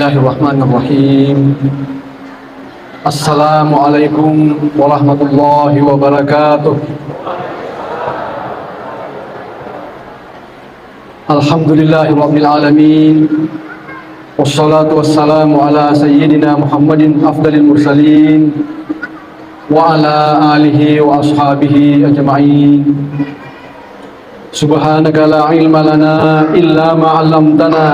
Bismillahirrahmanirrahim. Assalamualaikum warahmatullahi wabarakatuh. Alhamdulillahirabbil alamin. Wassalatu wassalamu ala sayyidina Muhammadin afdalil mursalin wa ala alihi wa ashabihi ajma'in. Subhanaka la ilma lana illa ma 'allamtana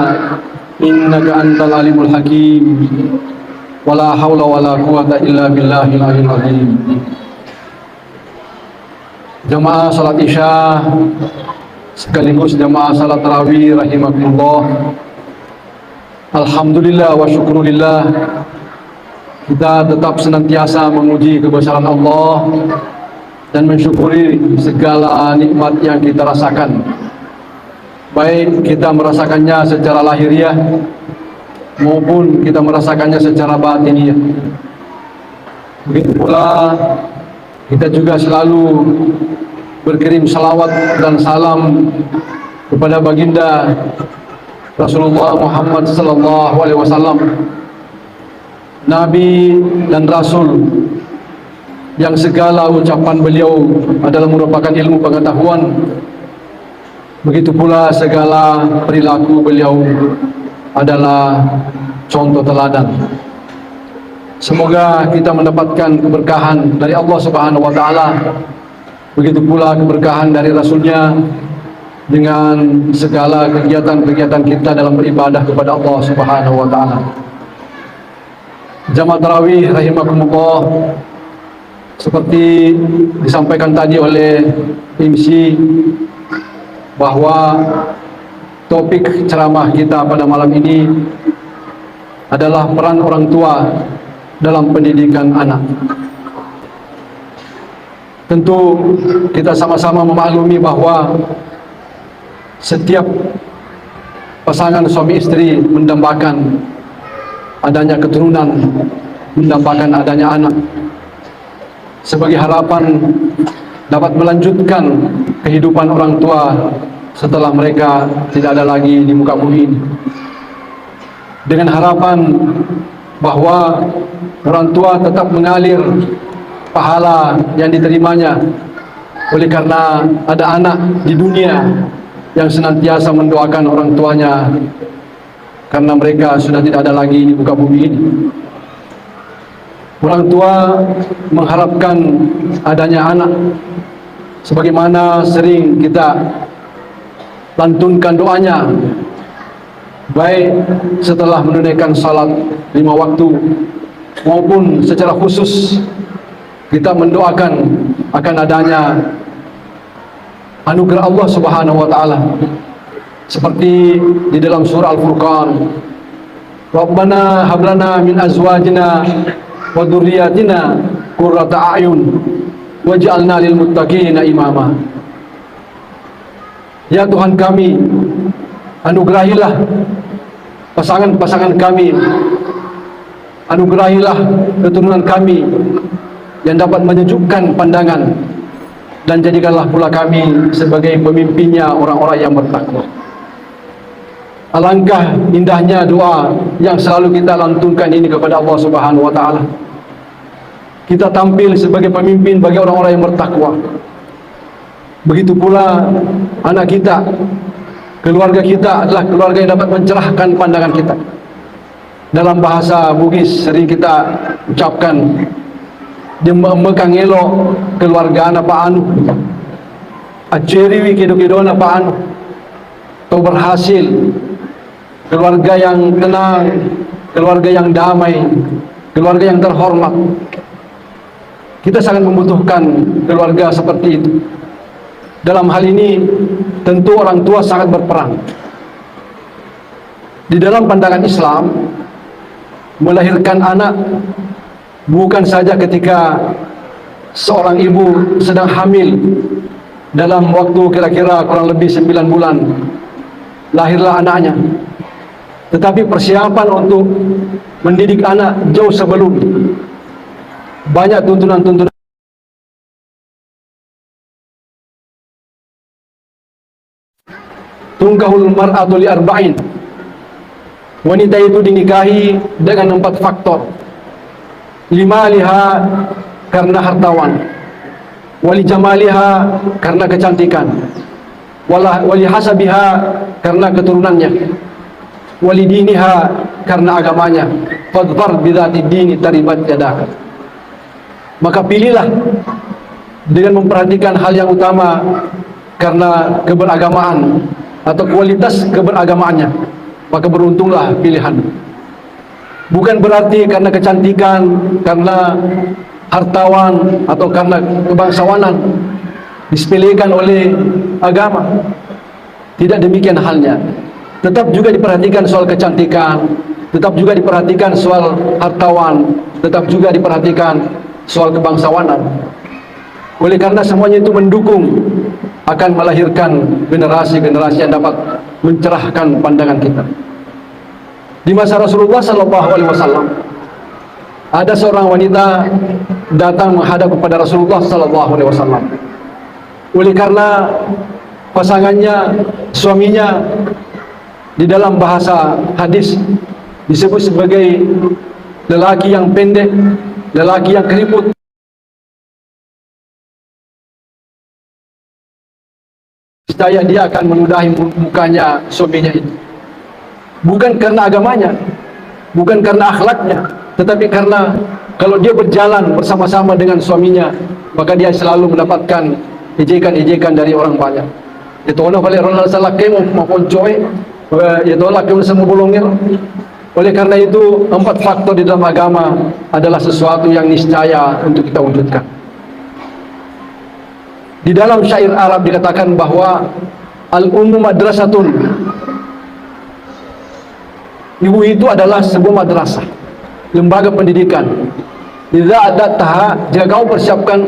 innaka antal alimul hakim. Wala haula wala quwata illa billahil aliyyil azim. Jamaah salat Isya sekaligus jamaah salat tarawih rahimakumullah. Alhamdulillah wa syukurillah, kita tetap senantiasa memuji kebesaran Allah dan mensyukuri segala nikmat yang kita rasakan, baik kita merasakannya secara lahiriah maupun kita merasakannya secara batiniah. Begitu pula kita juga selalu berkirim salawat dan salam kepada baginda Rasulullah Muhammad sallallahu alaihi wasallam, Nabi dan Rasul yang segala ucapan beliau adalah merupakan ilmu pengetahuan. Begitu pula segala perilaku beliau adalah contoh teladan. Semoga kita mendapatkan keberkahan dari Allah Subhanahu wa taala. Begitu pula keberkahan dari Rasulnya dengan segala kegiatan-kegiatan kita dalam beribadah kepada Allah Subhanahu wa taala. Jamaah tarawih rahimakumullah, seperti disampaikan tadi oleh MC bahwa topik ceramah kita pada malam ini adalah peran orang tua dalam pendidikan anak. Tentu kita sama-sama memaklumi bahwa setiap pasangan suami istri mendambakan adanya keturunan, mendambakan adanya anak sebagai harapan dapat melanjutkan kehidupan orang tua setelah mereka tidak ada lagi di muka bumi ini, dengan harapan bahwa orang tua tetap mengalir pahala yang diterimanya oleh karena ada anak di dunia yang senantiasa mendoakan orang tuanya karena mereka sudah tidak ada lagi di muka bumi ini. Orang tua mengharapkan adanya anak, sebagaimana sering kita lantunkan doanya, baik setelah menunaikan salat 5 waktu maupun secara khusus kita mendoakan akan adanya anugerah Allah Subhanahu wa taala, seperti di dalam surah Al-Furqan, Rabbana hablana min azwajina wa dzurriyyatina qurrata a'yun waj'alna lil muttaqina imama. Ya Tuhan kami, anugerahilah pasangan-pasangan kami, anugerahilah keturunan kami yang dapat menyejukkan pandangan, dan jadikanlah pula kami sebagai pemimpinnya orang-orang yang bertakwa. Alangkah indahnya doa yang selalu kita lantunkan ini kepada Allah Subhanahu wa taala. Kita tampil sebagai pemimpin bagi orang-orang yang bertakwa. Begitu pula anak kita, keluarga kita adalah keluarga yang dapat mencerahkan pandangan kita. Dalam bahasa Bugis sering kita ucapkan, mekang elok keluarga anak paanu, aceri kido-kido anak paanu. Atau berhasil keluarga yang tenang, keluarga yang damai, keluarga yang terhormat. Kita sangat membutuhkan keluarga seperti itu. Dalam hal ini tentu orang tua sangat berperan. Di dalam pandangan Islam, melahirkan anak bukan saja ketika seorang ibu sedang hamil dalam waktu kira-kira kurang lebih 9 bulan lahirlah anaknya, tetapi persiapan untuk mendidik anak jauh sebelum. Banyak tuntunan-tuntunan. Tungkahul mar'atu li arba'in, Wanita itu dinikahi dengan 4 faktor. Limaliha, karena hartawan. Wali jamaliha, karena kecantikan. Wali hasabiha, karena keturunannya. Wali diniha, karena agamanya. Fadfar bidzati dini taribat yadaka. Maka pilihlah dengan memperhatikan hal yang utama karena keberagamaan atau kualitas keberagamaannya, maka beruntunglah pilihan. Bukan berarti karena kecantikan, karena hartawan, atau karena kebangsawanan disepelekan oleh agama. Tidak demikian halnya. Tetap juga diperhatikan soal kecantikan, tetap juga diperhatikan soal hartawan, tetap juga diperhatikan soal kebangsawanan. Oleh karena semuanya itu mendukung akan melahirkan generasi-generasi yang dapat mencerahkan pandangan kita. Di masa Rasulullah SAW, ada seorang wanita datang menghadap kepada Rasulullah SAW. Oleh karena pasangannya, suaminya, di dalam bahasa hadis disebut sebagai lelaki yang pendek, lelaki yang keriput. Saya dia akan meludahi mukanya suaminya itu. Bukan karena agamanya, bukan karena akhlaknya, tetapi karena kalau dia berjalan bersama-sama dengan suaminya, maka dia selalu mendapatkan ejekan-ejekan dari orang banyak. Itu orang paling orang salah kemo maupun coy, itu orang kemo semua bolongnya. Oleh karena itu 4 faktor di dalam agama adalah sesuatu yang niscaya untuk kita wujudkan. Di dalam syair Arab dikatakan bahwa al-ummu madrasatun. Ibu itu adalah sebuah madrasah, lembaga pendidikan. Idza adattaha, jika kamu persiapkan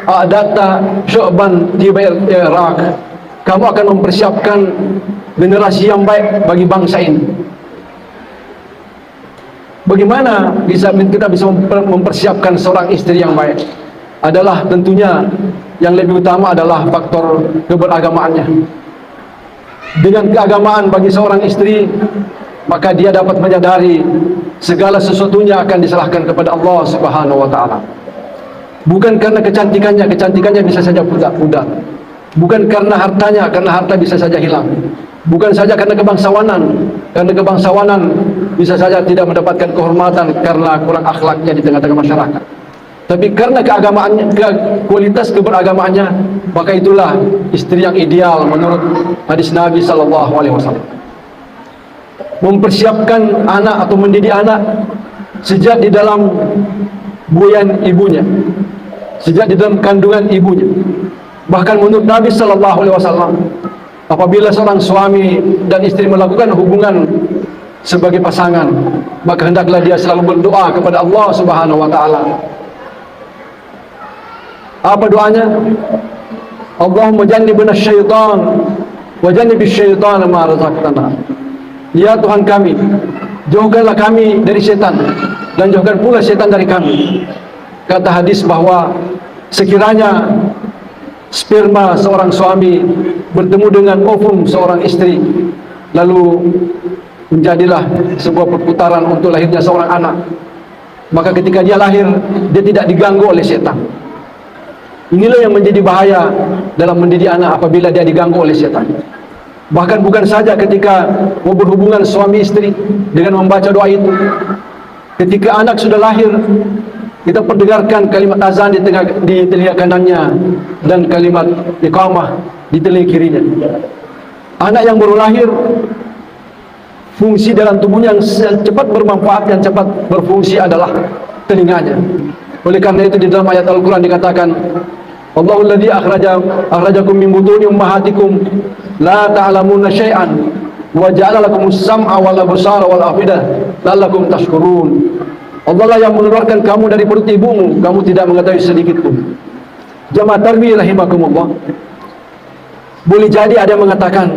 adatta syu'ban tiba Iraq, kamu akan mempersiapkan generasi yang baik bagi bangsa ini. Bagaimana kita bisa mempersiapkan seorang istri yang baik? Adalah tentunya yang lebih utama adalah faktor keberagamaannya. Dengan keagamaan bagi seorang istri, maka dia dapat menyadari segala sesuatunya akan diserahkan kepada Allah Subhanahu wa taala. Bukan karena kecantikannya bisa saja pudar. Bukan karena hartanya, karena harta bisa saja hilang. Bukan saja karena kebangsawanan bisa saja tidak mendapatkan kehormatan karena kurang akhlaknya di tengah-tengah masyarakat. Tapi karena keagamaannya, kualitas keberagamaannya, maka itulah istri yang ideal menurut hadis Nabi SAW. Mempersiapkan anak atau mendidik anak sejak di dalam buayan ibunya, sejak di dalam kandungan ibunya. Bahkan menurut Nabi SAW, apabila seorang suami dan istri melakukan hubungan sebagai pasangan, maka hendaklah dia selalu berdoa kepada Allah Subhanahu wa taala. Apa doanya? Allahumma jannibna syaitan wa jannibish syaitana ma razaqtana. Ya Tuhan kami, jauhkanlah kami dari setan dan jauhkan pula setan dari kami. Kata hadis bahwa sekiranya sperma seorang suami bertemu dengan ovum seorang istri, lalu menjadilah sebuah perputaran untuk lahirnya seorang anak, maka ketika dia lahir, dia tidak diganggu oleh setan. Inilah yang menjadi bahaya dalam mendidik anak apabila dia diganggu oleh setan. Bahkan bukan saja ketika mau berhubungan suami istri dengan membaca doa itu. Ketika anak sudah lahir, kita perdengarkan kalimat azan di telinga kanannya dan kalimat iqamah di telinga kirinya. Anak yang baru lahir, fungsi dalam tubuhnya yang cepat bermanfaat, yang cepat berfungsi adalah telinganya. Oleh karena itu di dalam ayat Al-Quran dikatakan, Allahul ladzi akhrajakum min butuni ummahatikum la ta'lamuna syai'an wa ja'ala lakumus sam'a wal absara wal afidah la'allakum tashkurun. Allah lah yang mengeluarkan kamu dari perut ibumu, kamu tidak mengetahui sedikit pun. Jamaah tarbiyyah rahimakumullah. Boleh jadi ada yang mengatakan,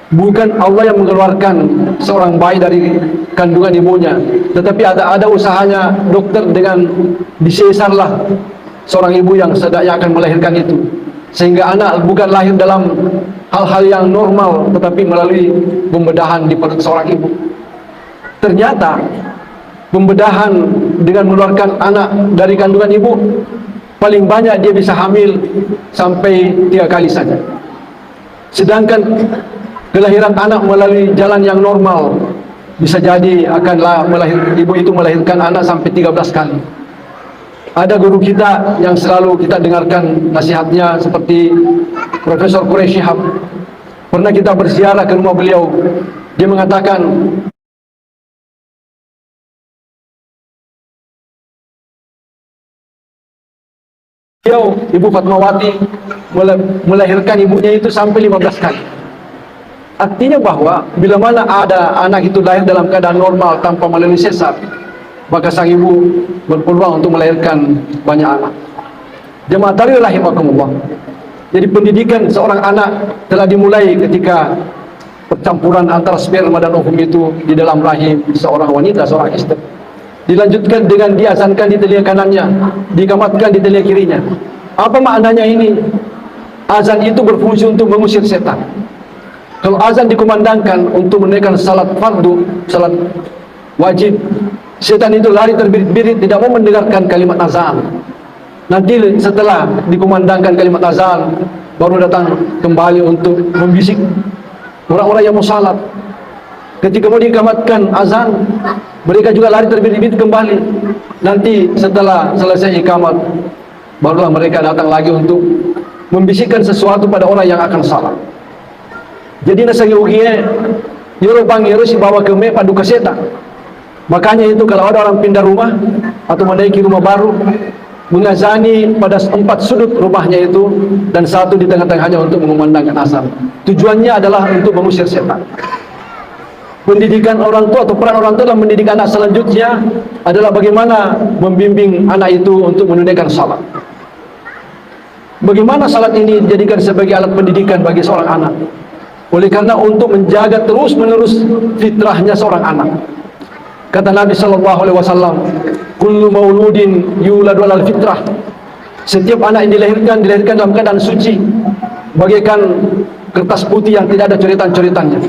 bukan Allah yang mengeluarkan seorang bayi dari kandungan ibunya, tetapi ada usahanya dokter dengan disesarlah seorang ibu yang sedang akan melahirkan itu, sehingga anak bukan lahir dalam hal-hal yang normal, tetapi melalui pembedahan di perut seorang ibu. ternyata pembedahan dengan mengeluarkan anak dari kandungan ibu, paling banyak dia bisa hamil sampai 3 kali saja. Sedangkan kelahiran anak melalui jalan yang normal bisa jadi ibu itu melahirkan anak sampai 13 kali. Ada guru kita yang selalu kita dengarkan nasihatnya, seperti Profesor Quraish Shihab. Pernah kita berziarah ke rumah beliau. Dia mengatakan, Ibu Fatmawati melahirkan ibunya itu sampai 15 kali. Artinya bahwa bila mana ada anak itu lahir dalam keadaan normal tanpa melalui sesar, maka sang ibu berpeluang untuk melahirkan banyak anak. Jemaah tahlil rahimakumullah. Jadi pendidikan seorang anak telah dimulai ketika percampuran antara sperma dan ovum itu di dalam rahim seorang wanita, seorang istri. Dilanjutkan dengan diazankan di telinga kanannya, dikamatkan di telinga kirinya. Apa maknanya ini? Azan itu berfungsi untuk mengusir setan. Kalau azan dikumandangkan untuk menunaikan salat fardu, salat wajib, setan itu lari terbirit-birit, tidak mau mendengarkan kalimat azan. Nanti setelah dikumandangkan kalimat azan, baru datang kembali untuk membisik orang-orang yang mau salat. Ketika mau dikamatkan azan, mereka juga lari terbirit-birit kembali. Nanti setelah selesai ikamat, barulah mereka datang lagi untuk membisikkan sesuatu pada orang yang akan salat. Jadi nasa ugie yoro bang yoro si bawa ke me padu kaseta. Makanya itu kalau ada orang pindah rumah atau menaiki rumah baru, mengazani pada 4 sudut rumahnya itu dan 1 di tengah-tengahnya untuk mengumandangkan azan. Tujuannya adalah untuk mengusir setan. Pendidikan orang tua atau peran orang tua dalam mendidik anak selanjutnya adalah bagaimana membimbing anak itu untuk menunaikan salat. Bagaimana salat ini dijadikan sebagai alat pendidikan bagi seorang anak? Oleh karena untuk menjaga terus-menerus fitrahnya seorang anak. Kata Nabi SAW, kullu mauludin yuladu alal fitrah. Setiap anak yang dilahirkan dalam keadaan suci, bagaikan kertas putih yang tidak ada coretan-coretannya.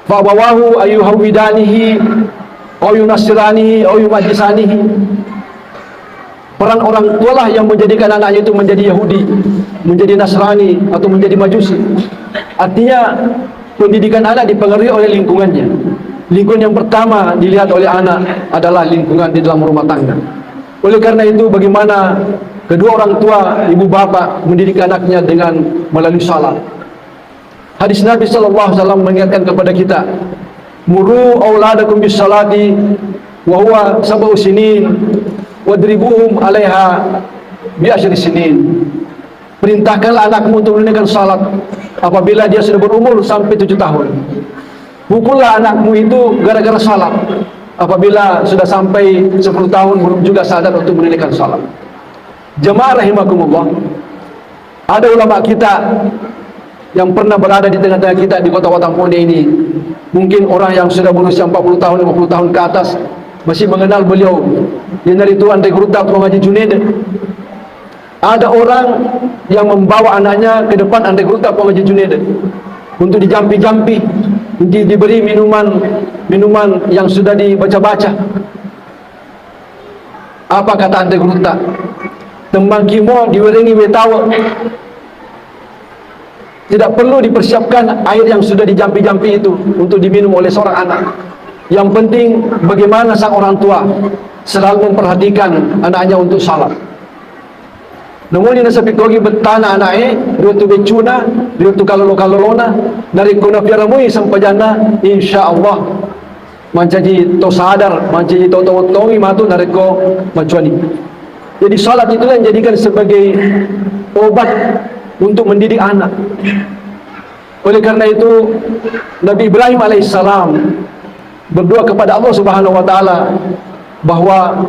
Fa'abawahu ayyuhawidanihi aw yunasiranihi aw yumajisanihi. Peran orang tualah yang menjadikan anaknya itu menjadi Yahudi, menjadi Nasrani, atau menjadi Majusi. Artinya pendidikan anak dipengaruhi oleh lingkungannya. Lingkungan yang pertama dilihat oleh anak adalah lingkungan di dalam rumah tangga. Oleh karena itu, bagaimana kedua orang tua, ibu bapak mendidik anaknya dengan melalui salat. Hadis Nabi SAW mengingatkan kepada kita, muru auladakum bis salati wa huwa sab'u sinin wadribuhum 'alaiha bi asyri sinin. Perintahkanlah anakmu untuk menunaikan salat apabila dia sudah berumur sampai 7 tahun. Pukullah anakmu itu gara-gara salat apabila sudah sampai 10 tahun belum juga sadar untuk menunaikan salat. Jemaah rahimakumullah, ada ulama kita yang pernah berada di tengah-tengah kita di kota Watampone ini. Mungkin orang yang sudah berusia 40 tahun, 50 tahun ke atas masih mengenal beliau. Yang dari Tuan Rekruta Prof. Haji Junaid. Ada orang yang membawa anaknya ke depan Rekruta Prof. Haji Junaid untuk dijampi-jampi, diberi minuman yang sudah dibaca-baca. Apa kata Rekruta? Tembang kimo diwerengi wetawa. Tidak perlu dipersiapkan air yang sudah dijampi-jampi itu untuk diminum oleh seorang anak. Yang penting bagaimana sang orang tua selalu memperhatikan anaknya untuk salat. Namun ini sepikogi betana anaknya, dia tu becuna, dia tu kalolo-kalolona, dari kuna piaramui sampajana, insya-Allah mancaji to sadar, mancaji to tongi matu nareko macuani. Jadi salat itulah yang dijadikan sebagai obat untuk mendidik anak. Oleh karena itu Nabi Ibrahim alaihissalam berdoa kepada Allah Subhanahu wa taala bahwa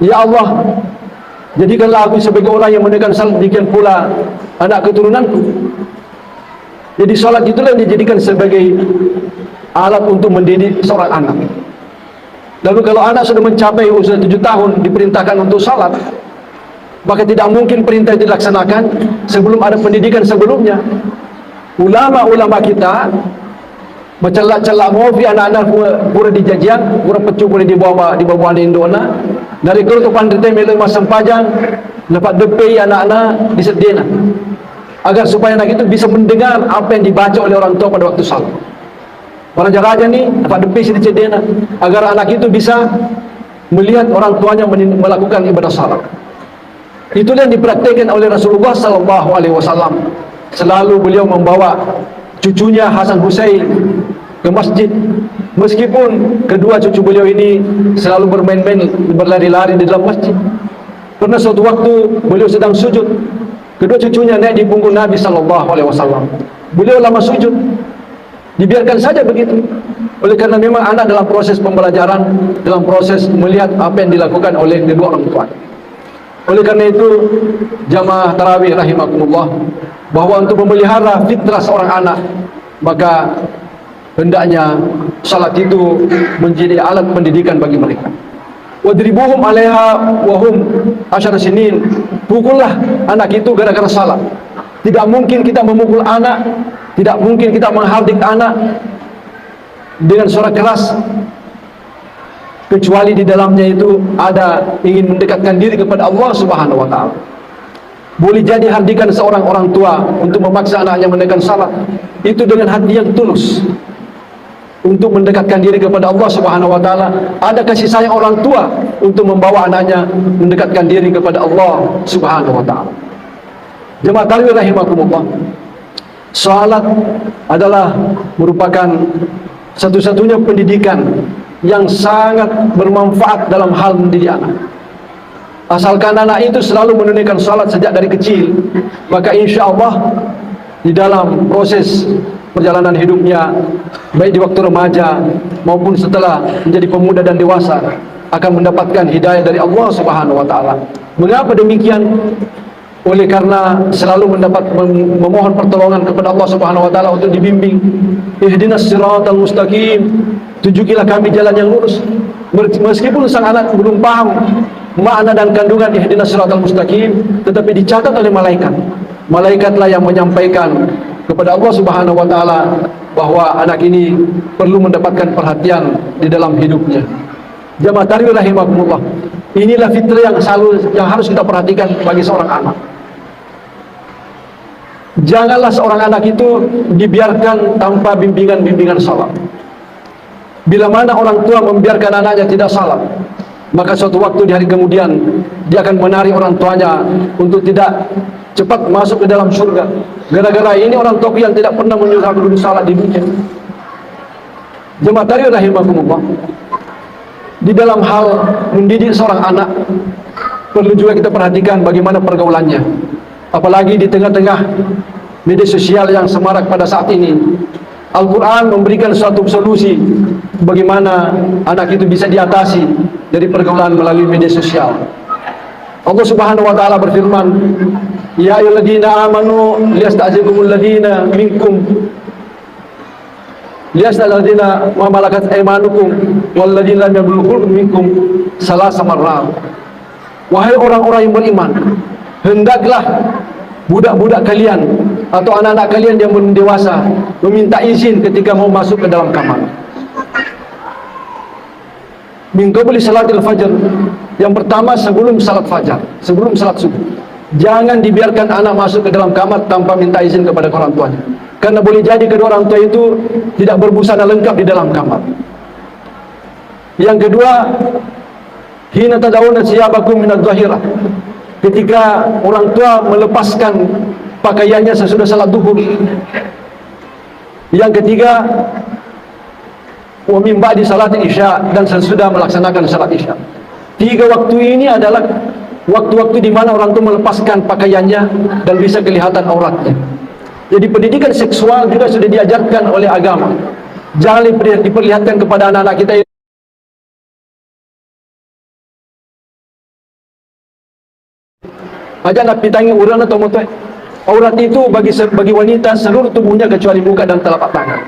ya Allah, jadikanlah aku sebagai orang yang menunaikan salat, demikian pula anak keturunanku. Jadi salat itulah yang dijadikan sebagai alat untuk mendidik seorang anak. Lalu kalau anak sudah mencapai usia 7 tahun diperintahkan untuk salat, maka tidak mungkin perintah itu dilaksanakan sebelum ada pendidikan sebelumnya. Ulama-ulama kita Mencelak-celak mofi anak-anak pura dijajian, pura pecu pura di bawah Indona. Dari kalau tu pandai melu masam pajang, dapat depai anak-anak disedena. Agar supaya anak itu bisa mendengar apa yang dibaca oleh orang tua pada waktu salat. Para raja ni dapat depai sedikit dena agar anak itu bisa melihat orang tuanya melakukan ibadah salat. Itulah yang dipraktikkan oleh Rasulullah sallallahu alaihi wasallam. Selalu beliau membawa cucunya Hasan Husain ke masjid, meskipun kedua cucu beliau ini selalu bermain-main, berlari-lari di dalam masjid. Pernah suatu waktu beliau sedang sujud, kedua cucunya naik di punggung Nabi sallallahu alaihi wasallam. Beliau lama sujud, dibiarkan saja begitu. Oleh karena memang anak dalam proses pembelajaran, dalam proses melihat apa yang dilakukan oleh kedua orang tua. Oleh karena itu, jamaah tarawih rahimakumullah, bahwa untuk memelihara fitrah seorang anak, maka hendaknya salat itu menjadi alat pendidikan bagi mereka. Wadribuhum 'alaiha wa hum 10 sinin. Pukullah anak itu gara-gara salat. Tidak mungkin kita memukul anak, tidak mungkin kita menghardik anak dengan suara keras, kecuali di dalamnya itu ada ingin mendekatkan diri kepada Allah Subhanahu wa taala. Boleh jadi hardikan seorang orang tua untuk memaksa anaknya menegakkan salat itu dengan hati yang tulus untuk mendekatkan diri kepada Allah Subhanahu wa taala. Ada kasih sayang orang tua untuk membawa anaknya mendekatkan diri kepada Allah Subhanahu wa taala. Jemaah tarawih rahimakumullah, salat adalah merupakan satu-satunya pendidikan yang sangat bermanfaat dalam hal mendidik anak. Asalkan anak itu selalu menunaikan salat sejak dari kecil, maka insya Allah di dalam proses perjalanan hidupnya, baik di waktu remaja maupun setelah menjadi pemuda dan dewasa, akan mendapatkan hidayah dari Allah Subhanahu wa taala. Mengapa demikian? Oleh karena selalu memohon pertolongan kepada Allah Subhanahu wa taala untuk dibimbing. Ihdinas siratal mustaqim, tunjukilah kami jalan yang lurus. Meskipun sang anak belum paham makna dan kandungan ihdinas siratal mustaqim, tetapi dicatat oleh malaikat. Malaikatlah yang menyampaikan kepada Allah Subhanahu wa taala bahwa anak ini perlu mendapatkan perhatian di dalam hidupnya. Jamaah tarawih rahimakumullah, inilah fitrah yang harus kita perhatikan bagi seorang anak. Janganlah seorang anak itu dibiarkan tanpa bimbingan salat. Bila mana orang tua membiarkan anaknya tidak salat, maka suatu waktu di hari kemudian dia akan menarik orang tuanya untuk tidak cepat masuk ke dalam surga. Gara-gara ini orang tua yang tidak pernah menyuruh dulu salat di dunia. Jemaah tarawih rahimakumullah, di dalam hal mendidik seorang anak perlu juga kita perhatikan bagaimana pergaulannya. Apalagi di tengah-tengah media sosial yang semarak pada saat ini, Al-Quran memberikan suatu solusi bagaimana anak itu bisa diatasi dari pergaulan melalui media sosial. Allah Subhanahu wa taala berfirman, ya ayyuhalladzina amanu liyasta'zikumul ladzina minkum liyasta'zina ma malakat aymanukum wal ladzina lam yablughu minkum salasa marrat. Wahai orang-orang yang beriman, hendaklah budak-budak kalian atau anak-anak kalian yang belum dewasa meminta izin ketika mau masuk ke dalam kamar. Min qabli salatil fajr, yang pertama sebelum salat fajar, sebelum salat subuh. Jangan dibiarkan anak masuk ke dalam kamar tanpa minta izin kepada orang tuanya, karena boleh jadi kedua orang tua itu tidak berbusana lengkap di dalam kamar. Yang kedua, hina tadawuna siyabakum minadh dhahirah, ketika orang tua melepaskan pakaiannya sesudah salat duhur. Yang ketiga, wa min ba'di salat isya, dan sesudah melaksanakan salat isya. Tiga waktu ini adalah waktu-waktu di mana orang tua melepaskan pakaiannya dan bisa kelihatan auratnya. Jadi pendidikan seksual juga sudah diajarkan oleh agama. Jangan diperlihatkan kepada anak-anak kita aja nak pitangi uran atau motor. Aurat itu bagi wanita seluruh tubuhnya kecuali muka dan telapak tangan.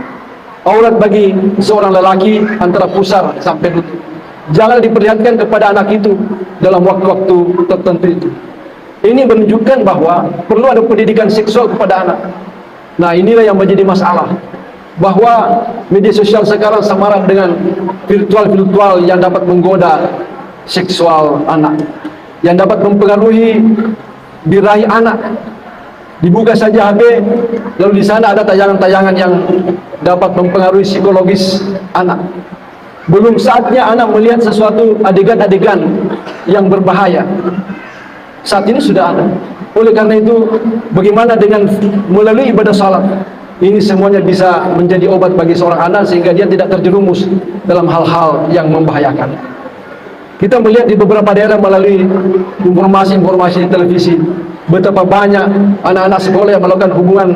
Aurat bagi seorang lelaki antara pusar sampai lutut. Jangan diperlihatkan kepada anak itu dalam waktu-waktu tertentu itu. Ini menunjukkan bahwa perlu ada pendidikan seksual kepada anak. Nah, inilah yang menjadi masalah. bahwa media sosial sekarang samaran dengan virtual yang dapat menggoda seksual anak, yang dapat mempengaruhi birahi anak. Dibuka saja HP, lalu di sana ada tayangan-tayangan yang dapat mempengaruhi psikologis anak. Belum saatnya anak melihat sesuatu adegan-adegan yang berbahaya. Saat ini sudah ada. Oleh karena itu, bagaimana dengan melalui ibadah salat? Ini semuanya bisa menjadi obat bagi seorang anak sehingga dia tidak terjerumus dalam hal-hal yang membahayakan. Kita melihat di beberapa daerah melalui informasi-informasi di televisi betapa banyak anak-anak sekolah yang melakukan hubungan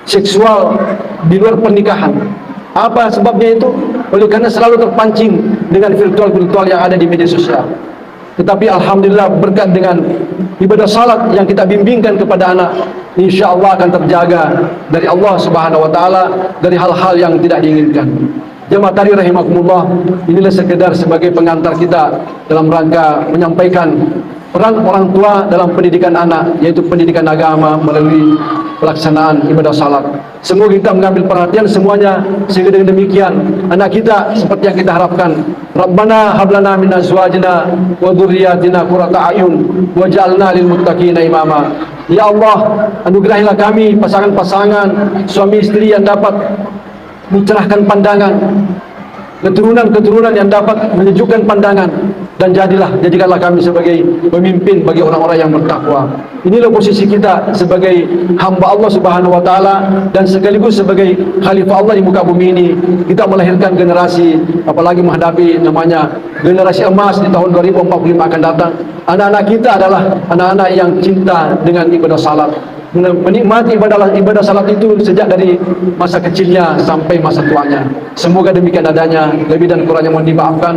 seksual di luar pernikahan. Apa sebabnya itu? Oleh karena selalu terpancing dengan virtual yang ada di media sosial. Tetapi alhamdulillah berkat dengan ibadah salat yang kita bimbingkan kepada anak, insya Allah akan terjaga dari Allah Subhanahu wa taala dari hal-hal yang tidak diinginkan. Jemaah tadi rahimakumullah, inilah sekedar sebagai pengantar kita dalam rangka menyampaikan peran orang tua dalam pendidikan anak, yaitu pendidikan agama melalui pelaksanaan ibadah salat. Semoga kita mengambil perhatian semuanya sehingga dengan demikian anak kita seperti yang kita harapkan. Rabbana hablana min azwajina wa dzurriyyatina qurrata a'yun waj'alna lil muttaqina imama. Ya Allah, anugerahilah kami pasangan-pasangan suami istri yang dapat mencerahkan pandangan, keturunan-keturunan yang dapat menyejukkan pandangan, dan jadikanlah kami sebagai pemimpin bagi orang-orang yang bertakwa. Inilah posisi kita sebagai hamba Allah Subhanahu wa taala dan sekaligus sebagai khalifah Allah di muka bumi ini. Kita melahirkan generasi, apalagi menghadapi namanya generasi emas di tahun 2045 akan datang. Anak-anak kita adalah anak-anak yang cinta dengan ibadah salat, menikmati ibadah salat itu sejak dari masa kecilnya sampai masa tuanya. Semoga demikian adanya, lebih dan kurangnya mohon dimaafkan.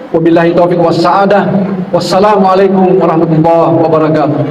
Wabillahi taufiq was sa'adah. Wassalamualaikum warahmatullahi wabarakatuh.